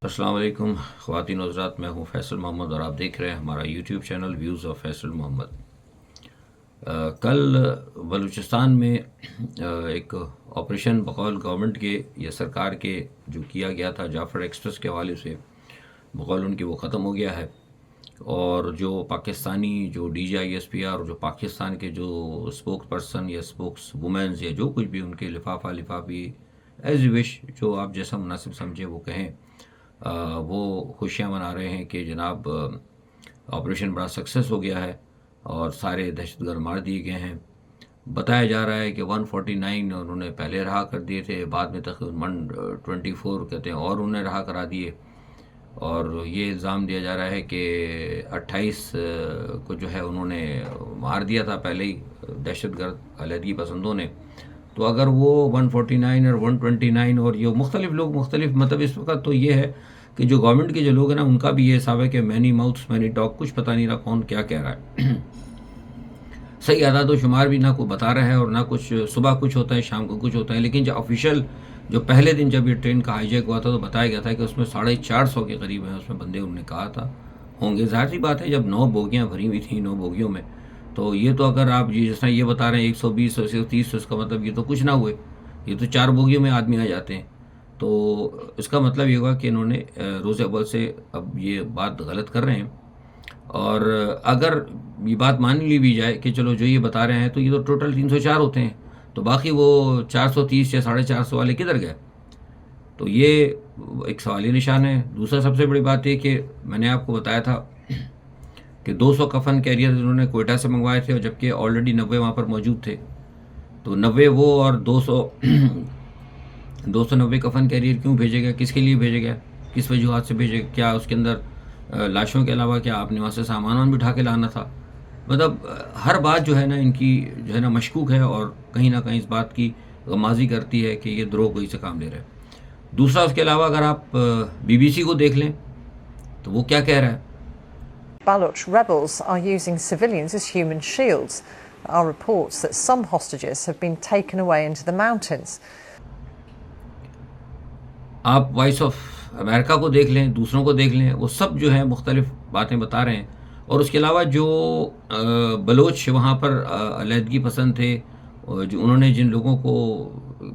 अस्सलाम वालेकुम ख़वातीन हज़रात, मैं हूँ फैसल मोहम्मद और आप देख रहे हैं हमारा YouTube channel views of Faisal Mohammad. कल बलूचिस्तान में एक ऑपरेशन बकौल गवर्नमेंट के या सरकार के जो किया गया था जाफ़र एक्सप्रेस के हवाले से, बकौल उनकी वो ख़त्म हो गया है। और जो पाकिस्तानी जो DGISP और जो पाकिस्तान के जो स्पोक्स पर्सन या स्पोक्स वुमेंस या जो कुछ भी उनके लिफाफी एज विश, जो आप जैसा मुनासिब समझे वो कहें, वो खुशियाँ मना रहे हैं कि जनाब ऑपरेशन बड़ा सक्सेस हो गया है और सारे दहशतगर्द मार दिए गए हैं। बताया जा रहा है कि 149 उन्होंने पहले रहा कर दिए थे, बाद में तकरीबन 124 कहते हैं और उन्हें रहा करा दिए। और ये इल्ज़ाम दिया जा रहा है कि 28 को जो है उन्होंने मार दिया था पहले ही दहशतगर्द अलहदगी पसंदों ने। तो अगर वो 149 और 129 और ये मुख्तलिफ लोग मुख्तलिफ, मतलब इस वक्त तो ये है कि जो गवर्नमेंट के जो लोग हैं ना, उनका भी ये हिसाब है कि मैनी माउथ्स मैनी टॉक, कुछ पता नहीं रहा कौन क्या कह रहा है। सही आदाद व शुमार भी ना कोई बता रहा है और ना कुछ, सुबह कुछ होता है शाम को कुछ होता है। लेकिन जो ऑफिशियल, जो पहले दिन जब ये ट्रेन का हाईजैक हुआ था तो बताया गया था कि उसमें 450 के करीब हैं उसमें बंदे, उन्होंने कहा था होंगे। ज़ाहिर सी बात है, जब 9 बोगियाँ भरी हुई थी, 9 बोगियों में, तो ये तो अगर आप जिस तरह ये बता रहे हैं 120 और 130, तो इसका मतलब ये तो कुछ ना हुए, ये तो 4 बोगियों में आदमी आ जाते हैं। तो इसका मतलब ये हुआ कि इन्होंने रोज़ अव्वल से अब ये बात गलत कर रहे हैं। और अगर ये बात मान ली भी जाए कि चलो जो ये बता रहे हैं तो ये तो टोटल 304 होते हैं, तो बाकी वो 430 या 450 वाले किधर गए? तो ये एक सवालिया निशान है। दूसरा सबसे बड़ी बात ये कि मैंने आपको बताया था कि 200 कफन कैरियर इन्होंने कोयटा से मंगवाए थे और जबकि ऑलरेडी 90 वहाँ पर मौजूद थे। तो 90 वो और 200 290 कफन कैरियर क्यों भेजे गए, किसके लिए भेजे गए, किस वजूहत से भेजे? क्या उसके अंदर लाशों के अलावा क्या आपने वहाँ से सामान भी उठा के लाना था? मतलब हर बात जो है ना इनकी जो है ना मशकूक है और कहीं ना कहीं इस बात की गमाजी करती है कि ये द्रोह से काम ले रहे हैं। दूसरा, उसके अलावा अगर आप BBC को देख लें तो वो क्या कह रहा है? Baloch rebels are using civilians as human shields. There are reports that some hostages have been taken away into the mountains. आप वॉइस ऑफ अमेरिका को देख लें, दूसरों को देख लें, वो सब जो है मुख्तलिफ बातें बता रहे हैं। और उसके अलावा जो बलोच वहाँ पर अलहदगी पसंद थे, और जो उन्होंने जिन लोगों को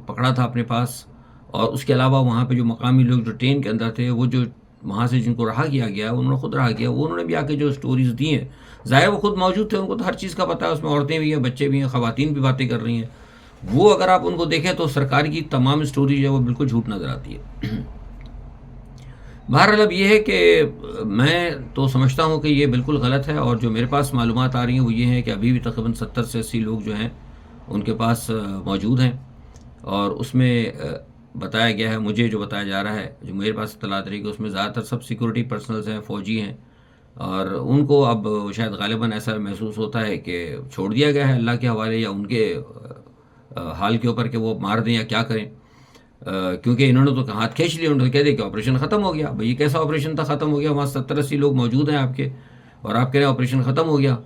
पकड़ा था अपने पास, और उसके अलावा वहाँ पे जो मकामी लोग जो ट्रेन के अंदर थे, वो जो वहाँ से जिनको रहा किया गया, उन्होंने खुद रहा किया, वो उन्होंने भी आके जो स्टोरीज़ दी हैं, ज़ाहिर वो खुद मौजूद थे, उनको तो हर चीज़ का पता है, उसमें औरतें भी हैं, बच्चे भी हैं, ख़वातीन भी बातें कर रही हैं। वो अगर आप उनको देखें तो सरकार की तमाम स्टोरी जो है वो बिल्कुल झूठ नज़र आती है। बहरहाल अब ये है कि मैं तो समझता हूँ कि ये बिल्कुल गलत है, और जो मेरे पास मालूमात आ रही हैं वो ये हैं कि अभी भी तकरीबन 70 से 80 लोग जो हैं उनके पास मौजूद हैं। और उसमें बताया गया है, मुझे जो बताया जा रहा है, जो मेरे पास इत्तलात रही, कि उसमें ज़्यादातर सब सिक्योरिटी पर्सनल्स हैं, फ़ौजी हैं, और उनको अब शायद गालिबन ऐसा महसूस होता है कि छोड़ दिया गया है अल्लाह के हवाले या उनके हाल के ऊपर कि वो मार दें या क्या करें। क्योंकि इन्होंने तो हाथ खींच लिया, उन्होंने कह दिया कि ऑपरेशन ख़त्म हो गया। भाई ये कैसा ऑपरेशन था ख़त्म हो गया? वहाँ 70-80 लोग मौजूद हैं आपके, और आप कह रहे हैं ऑपरेशन ख़त्म हो गया।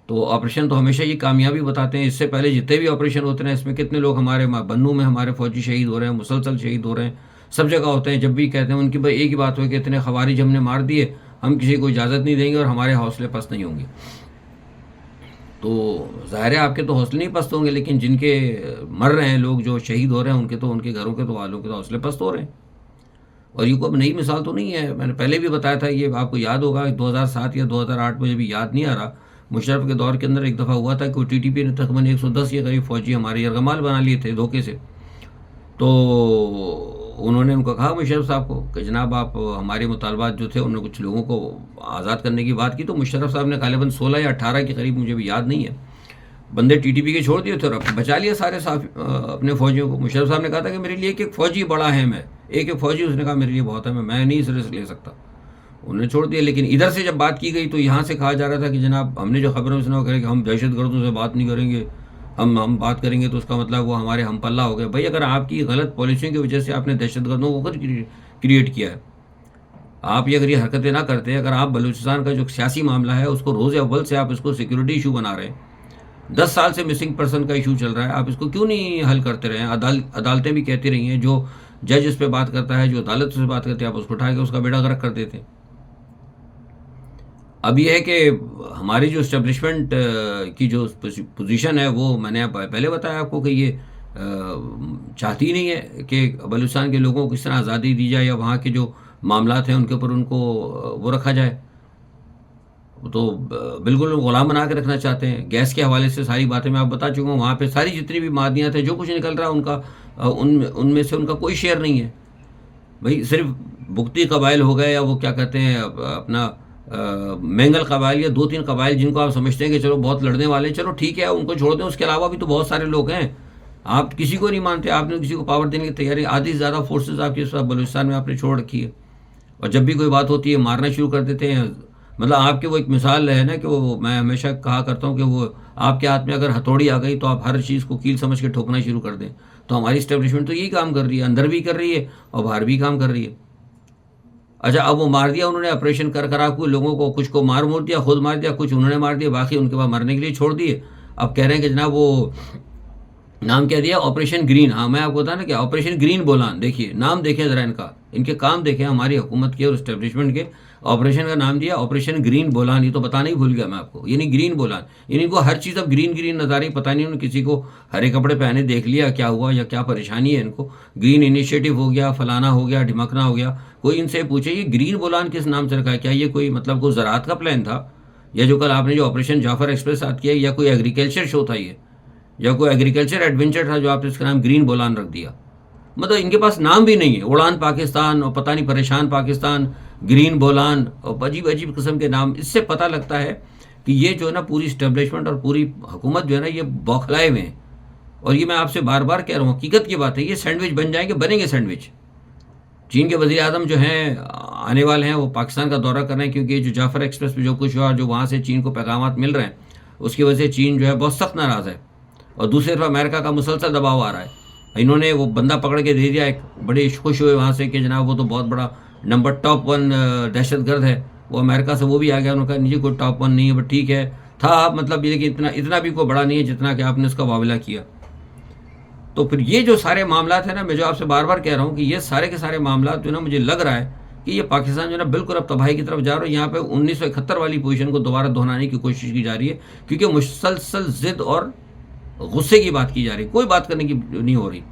तो ऑपरेशन तो हमेशा ये कामयाबी बताते हैं। इससे पहले जितने भी ऑपरेशन होते हैं, इसमें कितने लोग हमारे बन्नू में हमारे फ़ौजी शहीद हो रहे हैं, मुसलसल शहीद हो रहे हैं, सब जगह होते हैं। जब भी कहते हैं उनकी भाई एक ही बात हो कि इतने खवारिज हमने मार दिए, हम किसी को इजाज़त नहीं देंगे और हमारे हौसले पस्त नहीं होंगे। तो ज़ाहिर है आपके तो हौसले नहीं पस्त होंगे, लेकिन जिनके मर रहे हैं लोग, जो शहीद हो रहे हैं, उनके तो, उनके घरों के तो वालों के तो हौसले पस्त हो रहे हैं। और ये कोई अब नई मिसाल तो नहीं है, मैंने पहले भी बताया था, ये आपको याद होगा 2007 या 2008, मुझे भी याद नहीं आ रहा, मुशर्रफ के दौर के अंदर एक दफ़ा हुआ था कि TTP ने तकरीबन 110 के करीब फ़ौजी हमारे यरगमाल बना लिए थे धोखे से। तो उन्होंने उनको कहा, मुशर्रफ साहब को, कि जनाब आप हमारे मुतालबात जो थे, उन्होंने कुछ लोगों को आज़ाद करने की बात की, तो मुशर्रफ साहब ने गालिबन 16 या 18 के करीब, मुझे भी याद नहीं है, बंदे TTP के छोड़ दिए थे और बचा लिया सारे साफ अपने फ़ौजियों को। मुशर्रफ साहब ने कहा था कि मेरे लिए एक फ़ौजी बड़ा है, मैं एक फ़ौजी, उसने कहा मेरे लिए बहुत है, मैं नहीं इस रिस्क ले सकता, उन्होंने छोड़ दिया। लेकिन इधर से जब बात की गई तो यहाँ से कहा जा रहा था कि जनाब हमने जो खबरों में सुना कि हम दहशतगर्दों से बात नहीं करेंगे, हम बात करेंगे तो उसका मतलब वो हमारे हम पल्ला हो गए। भाई अगर आपकी गलत पॉलिसियों की वजह से आपने दहशतगर्दों को खुद क्रिएट किया है, आप ये अगर ये हरकतें ना करते, अगर आप बलूचिस्तान का जो सियासी मामला है उसको रोज़ अव्वल से आप इसको सिक्योरिटी इशू बना रहे हैं, 10 साल से मिसिंग पर्सन का इशू चल रहा है, आप इसको क्यों नहीं हल करते रहे? अदालतें भी कहती रही हैं, जो जज उस पर बात करता है, जो अदालत से बात करती है, आप उसको उठा के उसका बेड़ा गर्क कर देते हैं। अब ये है कि हमारी जो इस्टेब्लिशमेंट की जो पोजीशन है, वो मैंने पहले बताया आपको कि ये चाहती नहीं है कि बलूचिस्तान के लोगों को किस तरह आज़ादी दी जाए या वहाँ के जो मामलात हैं उनके ऊपर उनको वो रखा जाए। तो बिल्कुल गुलाम बना के रखना चाहते हैं। गैस के हवाले से सारी बातें मैं आप बता चुका हूँ। वहाँ पे सारी जितनी भी मादियात हैं, जो कुछ निकल रहा है उनका उनमें से उनका कोई शेयर नहीं है। भाई सिर्फ बुगती कबाइल हो गए, या वो क्या कहते हैं अपना मैंगल कबाइल, या 2-3 कबाइल जिनको आप समझते हैं कि चलो बहुत लड़ने वाले, चलो ठीक है उनको छोड़ दें। उसके अलावा भी तो बहुत सारे लोग हैं। आप किसी को नहीं मानते, आपने किसी को पावर देने की तैयारी, आधी से ज़्यादा फोर्सेज आपकी इस वक्त बलूचिस्तान में आपने छोड़ रखी है, और जब भी कोई बात होती है मारना शुरू कर देते हैं। मतलब आपके वो एक मिसाल है ना कि वो, मैं हमेशा कहा करता हूँ कि वो आपके हाथ में अगर हथौड़ी आ गई तो आप हर चीज़ को कील समझ के ठोकना शुरू कर दें। तो हमारी इस्टेब्लिशमेंट तो यही काम कर रही है, अंदर भी कर रही है और बाहर भी काम कर रही है। अच्छा, अब वो मार दिया उन्होंने, ऑपरेशन कर करा के लोगों को, कुछ को मार मोड़ दिया, खुद मार दिया, कुछ उन्होंने मार दिया, बाकी उनके पास मरने के लिए छोड़ दिए। अब कह रहे हैं कि जनाब वो नाम क्या दिया, ऑपरेशन ग्रीन। हाँ, मैं आपको बता ना कि ऑपरेशन ग्रीन बोलान, देखिए नाम देखें ज़रा इनका, इनके काम देखें हमारी हुकूमत के और इस्टेब्लिशमेंट के। ऑपरेशन का नाम दिया ऑपरेशन ग्रीन बोलान, ये तो बताना ही भूल गया मैं आपको, यानी ग्रीन बोलान। यानी इनको हर चीज़ अब ग्रीन ग्रीन नज़ारे, पता नहीं उन्होंने किसी को हरे कपड़े पहने देख लिया क्या हुआ या क्या परेशानी है इनको। ग्रीन इनिशिएटिव हो गया, फलाना हो गया, ढिमकना हो गया। कोई इनसे पूछे ये ग्रीन बोलान किस नाम से रखा है, क्या ये कोई मतलब कोई ज़राअत का प्लान था, या जो कल आपने जो ऑपरेशन जाफर एक्सप्रेस साथ किया, या कोई एग्रीकल्चर शो था ये, या कोई एग्रीकल्चर एडवेंचर था जो आपने इसका नाम ग्रीन बोलान रख दिया। मतलब इनके पास नाम भी नहीं है, उड़ान पाकिस्तान और पता नहीं परेशान पाकिस्तान, ग्रीन बोलान और अजीब अजीब किस्म के नाम। इससे पता लगता है कि ये जो है ना पूरी इस्टेब्लिशमेंट और पूरी हुकूमत जो है ना ये बौखलाए हुए हैं। और ये मैं आपसे बार बार कह रहा हूँ, हकीकत की बात है, ये सैंडविच बन जाएंगे, बनेंगे सैंडविच। चीन के वज़ीर आज़म जो हैं आने वाले हैं, वो पाकिस्तान का दौरा कर रहे हैं, क्योंकि जो जाफर एक्सप्रेस पे जो कुछ हुआ, जो वहाँ से चीन को पैगामात मिल रहे हैं, उसकी वजह से चीन जो है बहुत सख्त नाराज़ है। और दूसरी तरफ अमेरिका का मुसलसल दबाव आ रहा है। इन्होंने वो बंदा पकड़ के दे दिया, एक बड़े खुश हुए वहाँ से कि जनाब वो तो बहुत बड़ा नंबर टॉप 1 दहशतगर्द है। वो अमेरिका से वो भी आ गया, उन्होंने कहा नहीं कोई टॉप 1 नहीं है, बट ठीक है था, मतलब ये कि इतना भी कोई बड़ा नहीं है जितना कि आपने उसका वाविला किया। तो फिर ये जो सारे मामलात हैं ना, मैं जो आपसे बार बार कह रहा हूँ कि ये सारे के सारे मामलात जो ना, मुझे लग रहा है कि ये पाकिस्तान जो है ना बिल्कुल अब तबाही की तरफ जा रहा है। यहाँ पे 1971 वाली पोजीशन को दोबारा दोहराने की कोशिश की जा रही है, क्योंकि मुसलसल जिद और गुस्से की बात की जा रही है, कोई बात करने की नहीं हो रही।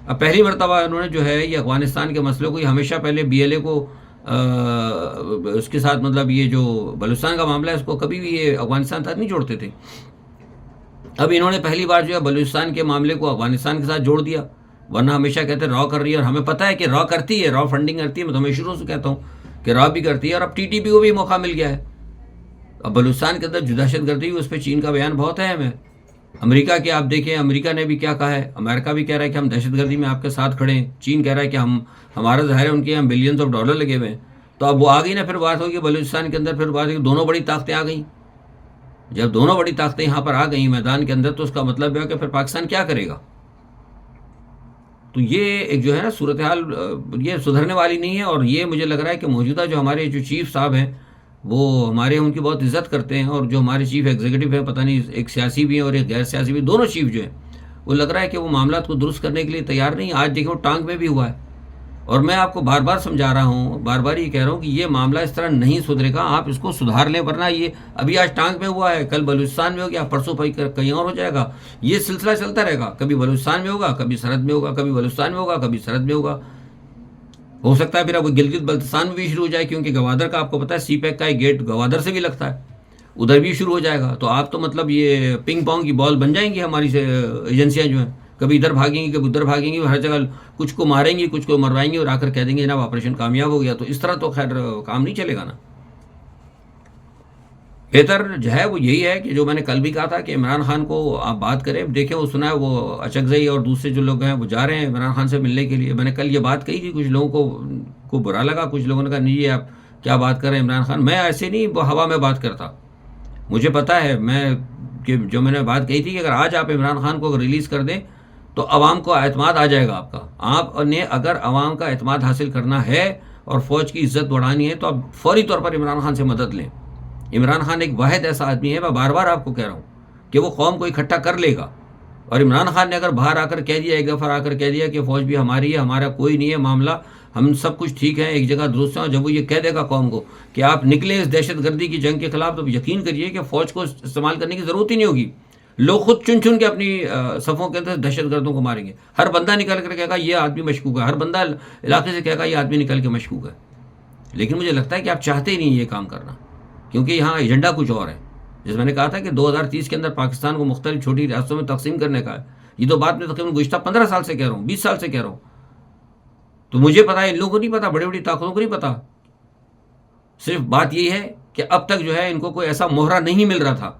अब पहली मरतबा उन्होंने जो है ये अफ़गानिस्तान के मसले को, हमेशा पहले BLA को उसके साथ, मतलब ये जो बलूचिस्तान का मामला है इसको कभी भी ये अफ़गानिस्तान तक नहीं जोड़ते थे। अब इन्होंने पहली बार जो है बलूचिस्तान के मामले को अफ़गानिस्तान के साथ जोड़ दिया, वरना हमेशा कहते रॉ कर रही है, और हमें पता है कि रॉ करती है, रॉ फंडिंग करती है। मैं तो हमें शुरू से कहता हूँ कि रॉ भी करती है, और अब TTP को भी मौका मिल गया है। अब बलूचिस्तान के अंदर जो दहशतगर्दी हुई उस पर चीन का बयान बहुत है हमें। अमेरिका के आप देखें, अमेरिका ने भी क्या कहा है, अमेरिका भी कह रहा है कि हम दहशतगर्दी में आपके साथ खड़े हैं। चीन कह रहा है कि हमारा ज़ाहिर है उनके यहाँ बिलियंस ऑफ डॉलर लगे हुए हैं। तो अब वो आ गई ना, फिर बात होगी बलूचिस्तान के अंदर, फिर बात होगी दोनों बड़ी ताकतें आ गई। जब दोनों बड़ी ताकतें यहाँ पर आ गई मैदान के अंदर, तो उसका मतलब है कि फिर पाकिस्तान क्या करेगा। तो ये एक जो है ना सूरत हाल, ये सुधरने वाली नहीं है। और ये मुझे लग रहा है कि मौजूदा जो हमारे जो चीफ साहब हैं, वो हमारे उनकी बहुत इज्जत करते हैं, और जो हमारे चीफ एग्जीक्यूटिव है, पता नहीं एक सियासी भी हैं और एक गैर सियासी भी, दोनों चीफ जो हैं, वो लग रहा है कि वो मामला को दुरुस्त करने के लिए तैयार नहीं। आज देखो टांग में भी हुआ है, और मैं आपको बार बार समझा रहा हूँ, बार बार ये कह रहा हूँ कि ये मामला इस तरह नहीं सुधरेगा, आप इसको सुधार लें, वरना ये अभी आज टांग में हुआ है, कल बलूचिस्तान में हो गया, परसों भाई कहीं और हो जाएगा। ये सिलसिला चलता रहेगा, कभी बलूचिस्तान में होगा, कभी सरहद में होगा, कभी बलूचिस्तान में होगा, कभी सरहद में होगा। हो सकता है फिर अब गिलगित बल्तिस्तान में भी शुरू हो जाए, क्योंकि गवादर का आपको पता है CPEC का एक गेट गवादर से भी लगता है, उधर भी शुरू हो जाएगा। तो आप तो मतलब ये पिंग पोंग की बॉल बन जाएंगी हमारी एजेंसियां जो हैं, कभी इधर भागेंगी, कभी उधर भागेंगी, हर जगह कुछ को मारेंगी, कुछ को मरवाएंगी, और आकर कह देंगे जनाब ऑपरेशन कामयाब हो गया। तो इस तरह तो खैर काम नहीं चलेगा ना। बेहतर जो है वो यही है कि जो मैंने कल भी कहा था कि इमरान खान को आप बात करें, देखें वो सुना है, वो अचकज़ई और दूसरे जो लोग हैं वो जा रहे हैं इमरान खान से मिलने के लिए। मैंने कल ये बात कही थी, कुछ लोगों को बुरा लगा, कुछ लोगों ने कहा नहीं ये आप क्या बात कर रहे हैं इमरान खान। मैं ऐसे नहीं हवा में बात करता, मुझे पता है मैं कि जो मैंने बात कही थी कि अगर आज आप इमरान खान को रिलीज़ कर दें तो अवाम को एतमाद आ जाएगा आपका। आपने अगर अवाम का एतमाद हासिल करना है और फ़ौज की इज़्ज़त बढ़ानी है तो आप फौरी तौर पर इमरान खान से मदद लें। इमरान खान एक वाहिद ऐसा आदमी है, मैं बार बार आपको कह रहा हूँ कि वो कौम को इकट्ठा कर लेगा। और इमरान खान ने अगर बाहर आकर कह दिया, एक दफ़ा आकर कह दिया कि फ़ौज भी हमारी है, हमारा कोई नहीं है मामला, हम सब कुछ ठीक है, एक जगह दुरुस्त हैं, और जब वो ये कह देगा कौम को कि आप निकले इस दहशतगर्दी की जंग के खिलाफ, तो यकीन करिए कि फ़ौज को इस्तेमाल करने की ज़रूरत ही नहीं होगी। लोग खुद चुन चुन के अपनी सफ़ों के अंदर दहशतगर्दों को मारेंगे। हर बंदा निकल कर कहेगा ये आदमी मशकूक है, हर बंदा इलाके से कहेगा ये आदमी निकल के मशकूक है। लेकिन मुझे लगता है कि आप चाहते ही नहीं ये काम करना, क्योंकि यहाँ एजेंडा कुछ और है। जैसे मैंने कहा था कि 2030 के अंदर पाकिस्तान को मुख्तलिफ छोटी रियासतों में तकसीम करने का है। ये तो बात मैं तकरीबन गुज़िश्ता 15 साल से कह रहा हूँ, 20 साल से कह रहा हूँ। तो मुझे पता है, इन लोगों को नहीं पता, बड़ी बड़ी ताकतों को नहीं पता। सिर्फ बात यही है कि अब तक जो है इनको कोई ऐसा मोहरा नहीं मिल रहा था।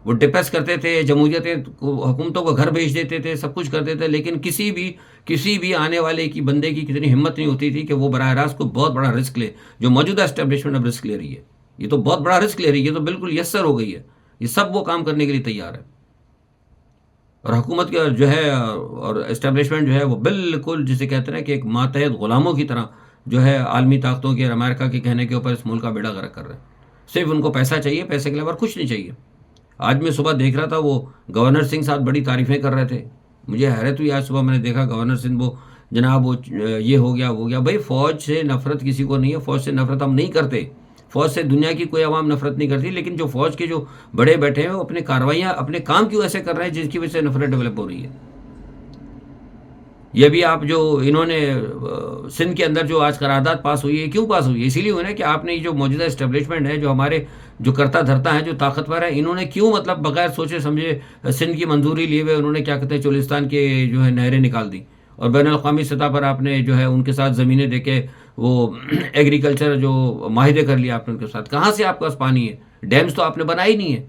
वो डिप्रेस करते थे, जमहूरियत हुकूमतों को घर भेज देते थे, सब कुछ करते थे, लेकिन किसी भी आने वाले की बंदे की कितनी हिम्मत नहीं होती थी कि वो बराह रास्त को बहुत बड़ा रिस्क ले। जो मौजूदा एस्टेब्लिशमेंट अब रिस्क ले रही है, ये तो बहुत बड़ा रिस्क ले रही है, ये तो बिल्कुल यस्सर हो गई है। ये सब वो काम करने के लिए तैयार है, और हुकूमत का जो है और एस्टेब्लिशमेंट जो है वो बिल्कुल जिसे कहते हैं कि एक मातहत ग़ुलामों की तरह जो है आलमी ताकतों के और अमेरिका के कहने के ऊपर इस मुल्क का बेड़ा गर्क कर रहे हैं। सिर्फ उनको पैसा चाहिए, पैसे के अलावा कुछ नहीं चाहिए। आज मैं सुबह देख रहा था, वो गवर्नर सिंह साहब बड़ी तारीफ़ें कर रहे थे। मुझे हैरत हुई, आज सुबह मैंने देखा गवर्नर सिंह वो जनाब वो ये हो गया वो हो गया। भाई फ़ौज से नफ़रत किसी को नहीं है, फ़ौज से नफ़रत हम नहीं करते, फ़ौज से दुनिया की कोई आवाम नफ़रत नहीं करती। लेकिन जो फ़ौज के जो बड़े बैठे हैं वो अपने कार्रवाइयाँ अपने काम क्यों ऐसे कर रहे हैं जिसकी वजह से नफ़रत डेवलप हो रही है। ये भी आप जो इन्होंने सिंध के अंदर जो आज करारदाद पास हुई है, क्यों पास हुई है? इसीलिए हुई ना कि आपने ये जो मौजूदा एस्टेब्लिशमेंट है, जो हमारे जो करता धरता है, जो ताकतवर है, इन्होंने क्यों मतलब बगैर सोचे समझे सिंध की मंजूरी लिए हुए उन्होंने क्या कहते हैं चोलिस्तान के जो है नहरें निकाल दी, और बैन अल-अक़वामी सतह पर आपने जो है उनके साथ ज़मीनें दे के वो एग्रीकल्चर जो माहिदे कर लिया आपने उनके साथ। कहाँ से आपके पास पानी है? डैम्स तो आपने बनाए ही नहीं है।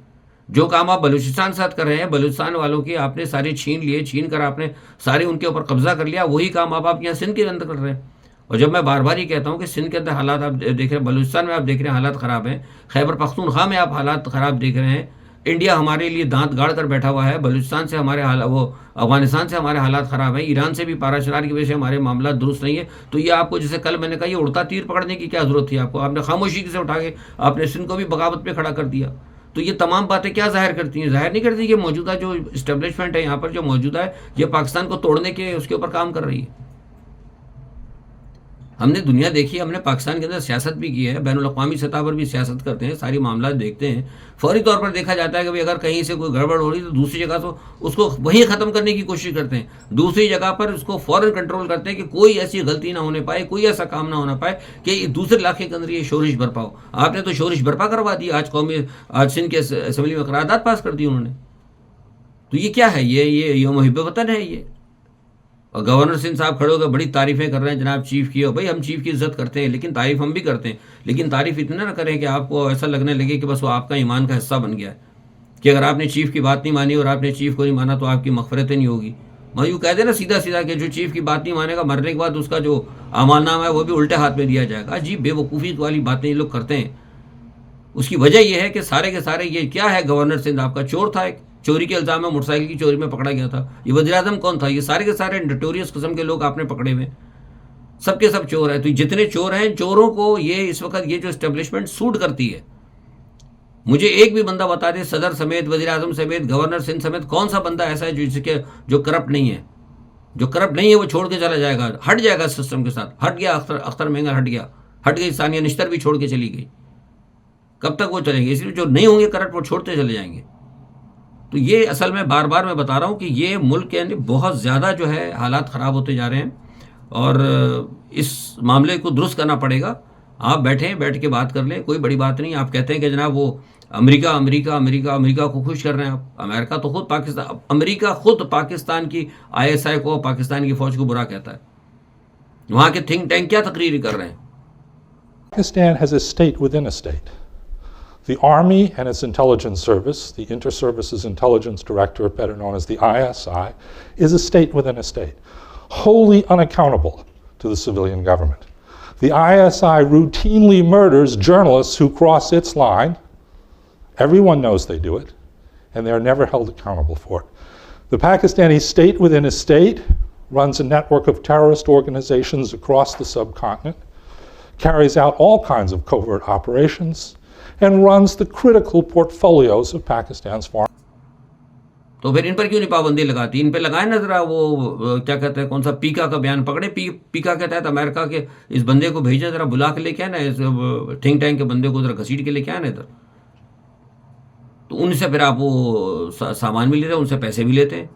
जो काम आप बलूचिस्तान के साथ कर रहे हैं, बलूचिस्तान वालों की आपने सारे छीन लिए, छीन कर आपने सारे उनके ऊपर कब्जा कर लिया, वही काम आप यहाँ सिंध के अंदर कर रहे हैं। और जब मैं बार बार ये कहता हूँ कि सिंध के अंदर हालात आप देख रहे हैं, बलूचिस्तान में आप देख रहे हैं हालात ख़राब हैं, खैबर पख्तूनख्वा में आप हालात ख़राब देख रहे हैं, इंडिया हमारे लिए दांत गाड़ कर बैठा हुआ है, बलूचिस्तान से हमारे अफगानिस्तान से हमारे हालात ख़राब हैं, ईरान से भी पाराशरार की वजह से हमारे मामला दुरुस्त नहीं है। तो ये आपको, जैसे कल मैंने कहा, ये उड़ता तीर पकड़ने की क्या ज़रूरत थी आपको? आपने खामोशी से उठा के आपने सिंध को भी बगावत पे खड़ा कर दिया। तो ये तमाम बातें क्या ज़ाहिर करती हैं? ज़ाहिर नहीं करती कि मौजूदा जो इस्टेब्लिशमेंट है यहाँ पर जो मौजूदा है, ये पाकिस्तान को तोड़ने के उसके ऊपर काम कर रही है। हमने दुनिया देखी है, हमने पाकिस्तान के अंदर सियासत भी की है, बैनुल अक़वामी सतह पर भी सियासत करते हैं, सारी मामला देखते हैं। फौरी तौर पर देखा जाता है कि भाई अगर कहीं से कोई गड़बड़ हो रही तो दूसरी जगह तो उसको वहीं ख़त्म करने की कोशिश करते हैं, दूसरी जगह पर उसको फ़ौरन कंट्रोल करते हैं कि कोई ऐसी गलती ना होने पाए, कोई ऐसा काम ना होना पाए कि दूसरे इलाके के अंदर ये शोरिश बरपा हो। आपने तो शोरिश बरपा करवा दी। आज सिंध के असम्बली में करारदाद पास कर दी उन्होंने। तो ये क्या है? ये मुहिब वतन है ये। और गवर्नर सिंह साहब खड़े होकर बड़ी तारीफ़ें कर रहे हैं जनाब चीफ़ की। और भाई हम चीफ़ की इज़्ज़त करते हैं, लेकिन तारीफ़ हम भी करते हैं, लेकिन तारीफ़ इतना ना करें कि आपको ऐसा लगने लगे कि बस वो आपका ईमान का हिस्सा बन गया है, कि अगर आपने चीफ़ की बात नहीं मानी और आपने चीफ़ को नहीं माना तो आपकी मग़फ़िरत नहीं होगी। मैं यूँ कह देना सीधा सीधा कि जो चीफ़ की बात नहीं मानेगा, मरने के बाद उसका जो अमालनामा है वो भी उल्टे हाथ में दिया जाएगा। अजीब बेवकूफ़ी वाली बातें ये लोग करते हैं। उसकी वजह यह है कि सारे के सारे ये क्या है, गवर्नर सिंध आपका चोर था, एक चोरी के इल्ज़ाम में मोटरसाइकिल की चोरी में पकड़ा गया था। ये वज़ीर-ए-आज़म कौन था? ये सारे के सारे नोटोरियस किस्म के लोग आपने पकड़े हुए, सबके सब चोर हैं। तो जितने चोर हैं, चोरों को ये इस वक्त ये जो एस्टेब्लिशमेंट सूट करती है। मुझे एक भी बंदा बता दे, सदर समेत, वज़ीर-ए-आज़म समेत, गवर्नर सिंध समेत, कौन सा बंदा ऐसा है जो करप्ट नहीं है? जो करप्ट नहीं है वो छोड़ के चला जाएगा, हट जाएगा सिस्टम के साथ। हट गया अख्तर मेंगल, हट गई सानिया निश्तर भी छोड़ के चली गई। कब तक वो चलेंगे? इसलिए जो नहीं होंगे करप्ट वो छोड़ते चले जाएंगे। तो ये असल में बार बार मैं बता रहा हूँ कि ये मुल्क के अंदर बहुत ज़्यादा जो है हालात ख़राब होते जा रहे हैं, और इस मामले को दुरुस्त करना पड़ेगा। आप बैठ के बात कर लें, कोई बड़ी बात नहीं। आप कहते हैं कि जनाब वो अमेरिका को खुश कर रहे हैं आप। अमेरिका तो अमेरिका खुद पाकिस्तान की ISI को, पाकिस्तान की फ़ौज को बुरा कहता है। वहाँ के थिंक टैंक क्या तकरीर कर रहे हैं? Pakistan has a state within a state. The Army and its intelligence service, the Inter-Services Intelligence Directorate, better known as the ISI, is a state within a state, wholly unaccountable to the civilian government. The ISI routinely murders journalists who cross its line. Everyone knows they do it, and they are never held accountable for it. The Pakistani state within a state runs a network of terrorist organizations across the subcontinent, carries out all kinds of covert operations, and runs the critical portfolios of Pakistan's foreign. तो फिर इन पर क्यों नहीं पाबंदी लगाती? इन पे लगाए ना ज़रा वो क्या कहते हैं, कौन सा पीका का बयान पकड़े, पीका के तहत अमेरिका के इस बंदे को भेजें, ज़रा बुला के लेके आए ना, इस थिंक टैंक के बंदे को ज़रा घसीट के लेके आए ना इधर। तो उनसे फिर आप वो सामान भी लेते हैं, उनसे पैसे भी लेते हैं।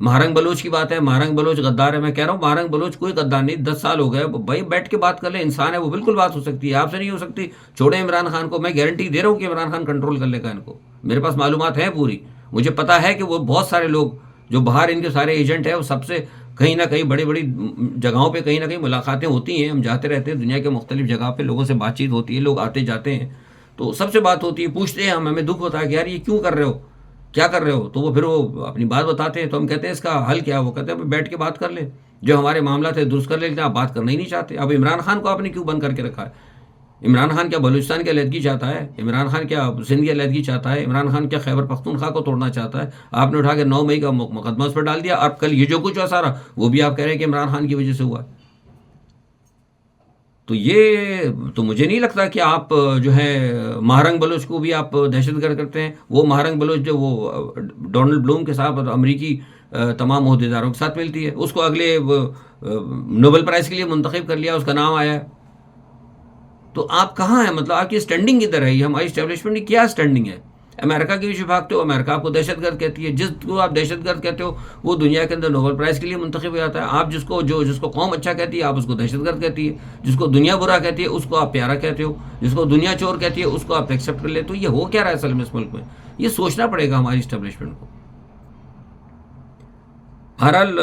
महारंग बलोच की बात है, महारंग बलोच गद्दार है, मैं कह रहा हूँ महारंग बलोच कोई गद्दार नहीं, 10 साल हो गए भाई, बैठ के बात कर ले, इंसान है वो, बिल्कुल बात हो सकती है, आपसे नहीं हो सकती, छोड़े इमरान खान को, मैं गारंटी दे रहा हूँ कि इमरान खान कंट्रोल कर लेगा इनको, मेरे पास मालूमात है पूरी, मुझे पता है कि वो बहुत सारे लोग जो बाहर इनके सारे एजेंट हैं वो सबसे कहीं ना कहीं बड़ी बड़ी जगहों पे कहीं ना कहीं मुलाकातें होती हैं, हम जाते रहते हैं दुनिया के मुख्तलिफ जगह पे, लोगों से बातचीत होती है, लोग आते जाते हैं, तो सबसे बात होती है, पूछते हैं हम, हमें दुख होता है कि यार ये क्यों कर रहे हो, क्या कर रहे हो, तो वो फिर वो अपनी बात बताते हैं, तो हम कहते हैं इसका हल क्या है, वो कहते हैं बैठ के बात कर ले, जो हमारे मामला थे दुरुस्त कर ले, लेकिन आप बात करना ही नहीं चाहते। अब इमरान खान को आपने क्यों बंद करके रखा है? इमरान खान क्या बलूचिस्तान की अलहदगी चाहता है? इमरान खान क्या सिंध की अलहदगी चाहता है? इमरान खान क्या खैबर पख्तूनख्वा को तोड़ना चाहता है? आपने उठा के 9 मई का मुकदमा उस पर डाल दिया, अब कल ये जो कुछ हुआ सारा वो भी आप कह रहे हैं कि इमरान खान की वजह से हुआ। तो ये तो मुझे नहीं लगता कि आप जो है महारंग बलोच को भी आप दहशतगर्द करते हैं। वो महारंग बलोच जो वो डोनाल्ड ब्लूम के साथ और अमरीकी तमाम ओहदेदारों के साथ मिलती है, उसको अगले नोबेल प्राइज़ के लिए मुंतखब कर लिया, उसका नाम आया। तो आप कहाँ हैं, मतलब आपकी स्टैंडिंग किधर है? ये हमारी इस्टेब्लिशमेंट की क्या स्टैंडिंग है? अमेरिका के पीछे भागते हो, अमेरिका आपको दहशतगर्द कहती है, जिसको आप दहशतगर्द कहते हो वो दुनिया के अंदर नोबेल प्राइज़ के लिए मुंतखब हो जाता है। आप जिसको कौम अच्छा कहती है आप उसको दहशतगर्द कहती है, जिसको दुनिया बुरा कहती है उसको आप प्यारा कहते हो, जिसको दुनिया चोर कहती है उसको आप एक्सेप्ट कर लेते हो। ये हो क्या रहा है असल में इस मुल्क में? ये सोचना पड़ेगा हमारी इस्टेब्लिशमेंट को। बहरहाल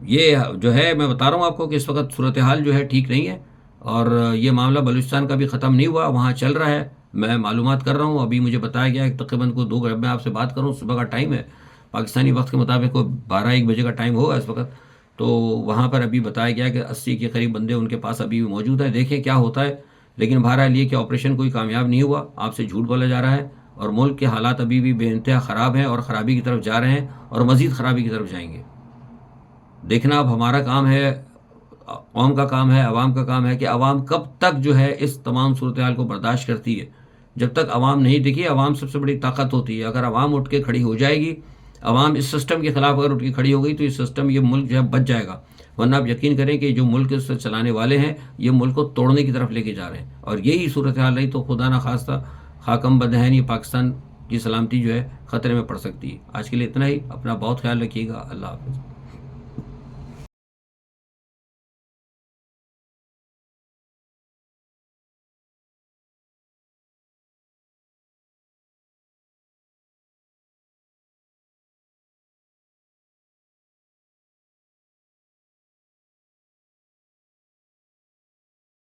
ये जो है मैं बता रहा हूँ आपको कि इस वक्त सूरत हाल जो है ठीक नहीं है, और ये मामला बलूचिस्तान का भी ख़त्म नहीं हुआ, वहाँ चल रहा है। मैं मालूमात कर रहा हूँ, अभी मुझे बताया गया है तकरीबन को 2 घंटे में आपसे बात करूँ, सुबह का टाइम है, पाकिस्तानी वक्त के मुताबिक को 12-1 बजे का टाइम होगा इस वक्त। तो वहाँ पर अभी बताया गया कि 80 के करीब बंदे उनके पास अभी भी मौजूद है, देखें क्या होता है। लेकिन बहरहाल ये कि ऑपरेशन कोई कामयाब नहीं हुआ, आपसे झूठ बोला जा रहा है, और मुल्क के हालात अभी भी बेइंतहा ख़राब हैं और ख़राबी की तरफ जा रहे हैं और मज़ीद ख़राबी की तरफ जाएंगे। देखना अब हमारा काम है, कौम का काम है, अवाम का काम है कि अवाम कब तक जो है इस तमाम सूरत हाल को बर्दाश्त करती है। जब तक अवाम नहीं दिखी, अवाम सबसे बड़ी ताकत होती है। अगर अवाम उठ के खड़ी हो जाएगी, अवाम इस सिस्टम के ख़िलाफ़ अगर उठ के खड़ी हो गई तो ये सिस्टम, ये मुल्क जो है बच जाएगा। वरना आप यकीन करें कि जो मुल्क इससे चलाने वाले हैं ये मुल्क को तोड़ने की तरफ लेके जा रहे हैं, और यही सूरत हाल रही तो खुदा न खास्ता हाकम बदहन ये पाकिस्तान की सलामती जो है ख़तरे में पड़ सकती है। आज के लिए इतना ही, अपना बहुत ख्याल रखिएगा। अल्लाह हाफ़िज़।